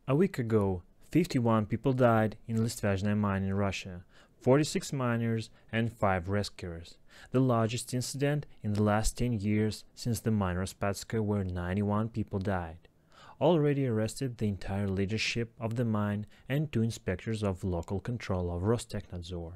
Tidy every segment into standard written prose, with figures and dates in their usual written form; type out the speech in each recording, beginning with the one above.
A week ago, 51 people died in Listvyazhnaya Mine in Russia, 46 miners and 5 rescuers. The largest incident in the last 10 years since the mine Rospatska, where 91 people died. Already arrested the entire leadership of the mine and 2 inspectors of local control of Rostechnadzor.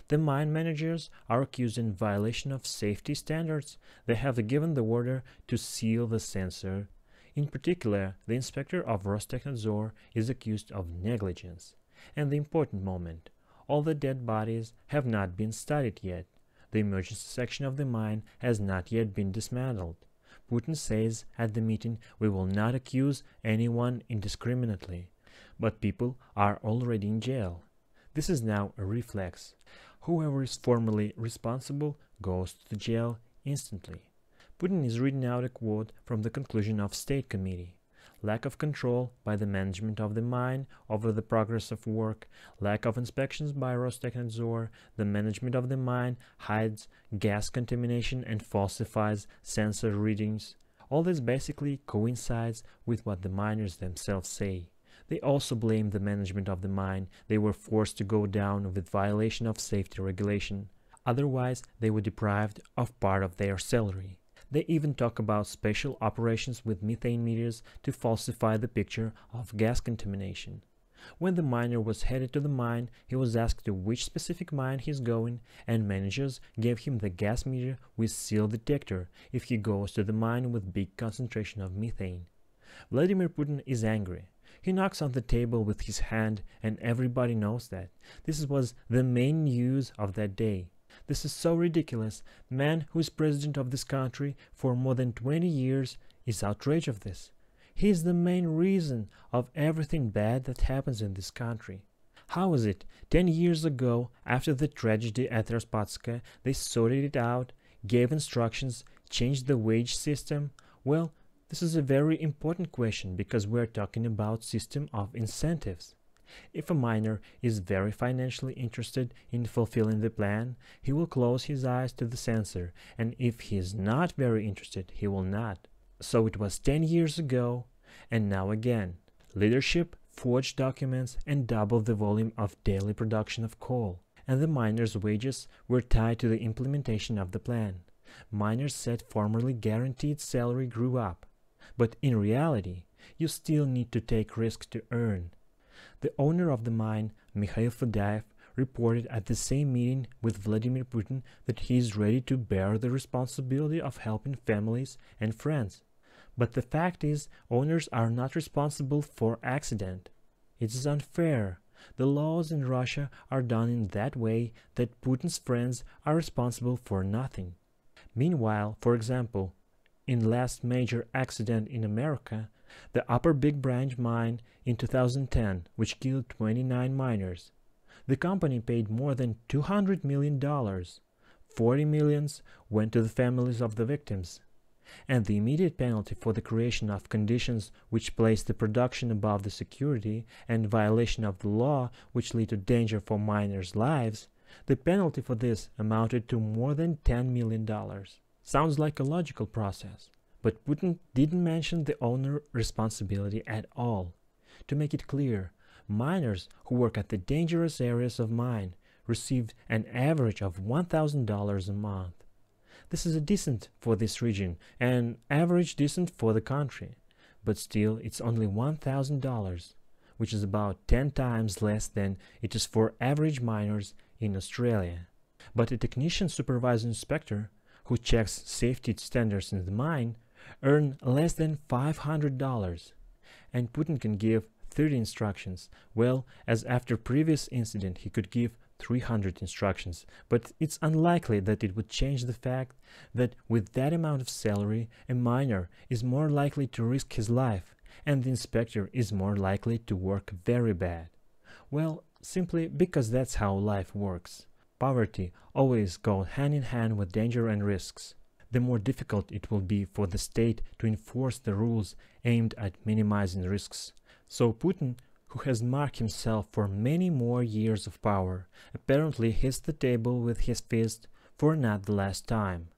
The mine managers are accused in violation of safety standards. They have given the order to seal the sensor. In particular, the inspector of Rostechnadzor is accused of negligence. And the important moment, all the dead bodies have not been studied yet. The emergency section of the mine has not yet been dismantled. Putin says at the meeting, "We will not accuse anyone indiscriminately." But people are already in jail. This is now a reflex. Whoever is formally responsible goes to jail instantly. Putin is reading out a quote from the conclusion of State Committee. Lack of control by the management of the mine over the progress of work, lack of inspections by Rostechnadzor, the management of the mine hides gas contamination and falsifies sensor readings. All this basically coincides with what the miners themselves say. They also blame the management of the mine. They were forced to go down with violation of safety regulation. Otherwise, they were deprived of part of their salary. They even talk about special operations with methane meters to falsify the picture of gas contamination. When the miner was headed to the mine, he was asked to which specific mine he's going, and managers gave him the gas meter with seal detector if he goes to the mine with big concentration of methane. Vladimir Putin is angry. He knocks on the table with his hand, and everybody knows that. This was the main news of that day. This is so ridiculous. Man who is president of this country for more than 20 years is outraged of this. He is the main reason of everything bad that happens in this country. How is it 10 years ago, after the tragedy at Rospatska, they sorted it out, gave instructions, changed the wage system? Well, this is a very important question because we're talking about system of incentives. If a miner is very financially interested in fulfilling the plan, he will close his eyes to the sensor, and if he is not very interested, he will not. So it was 10 years ago, and now again. Leadership forged documents and doubled the volume of daily production of coal, and the miners' wages were tied to the implementation of the plan. Miners said formerly guaranteed salary grew up, but in reality, you still need to take risks to earn. The owner of the mine, Mikhail Fadeyev, reported at the same meeting with Vladimir Putin that he is ready to bear the responsibility of helping families and friends. But the fact is, owners are not responsible for accident. It is unfair. The laws in Russia are done in that way that Putin's friends are responsible for nothing. Meanwhile, for example, in last major accident in America, the Upper Big Branch mine in 2010, which killed 29 miners. The company paid more than $200 million. 40 millions went to the families of the victims. And the immediate penalty for the creation of conditions which place the production above the security and violation of the law which lead to danger for miners' lives, the penalty for this amounted to more than $10 million. Sounds like a logical process. But Putin didn't mention the owner responsibility at all. To make it clear, miners who work at the dangerous areas of mine received an average of $1,000 a month. This is a decent for this region and average decent for the country, but still it's only $1,000, which is about 10 times less than it is for average miners in Australia. But a technician supervisor inspector who checks safety standards in the mine earn less than $500, and Putin can give 30 instructions, well, as after previous incident he could give 300 instructions, but it's unlikely that it would change the fact that with that amount of salary, a miner is more likely to risk his life, and the inspector is more likely to work very bad. Well, simply because that's how life works. Poverty always goes hand in hand with danger and risks. The more difficult it will be for the state to enforce the rules aimed at minimizing risks. So Putin, who has marked himself for many more years of power, apparently hits the table with his fist for not the last time.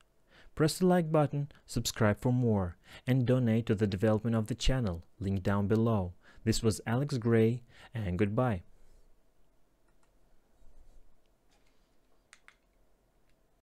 Press the like button, subscribe for more, and donate to the development of the channel, link down below. This was Alex Gray, and goodbye.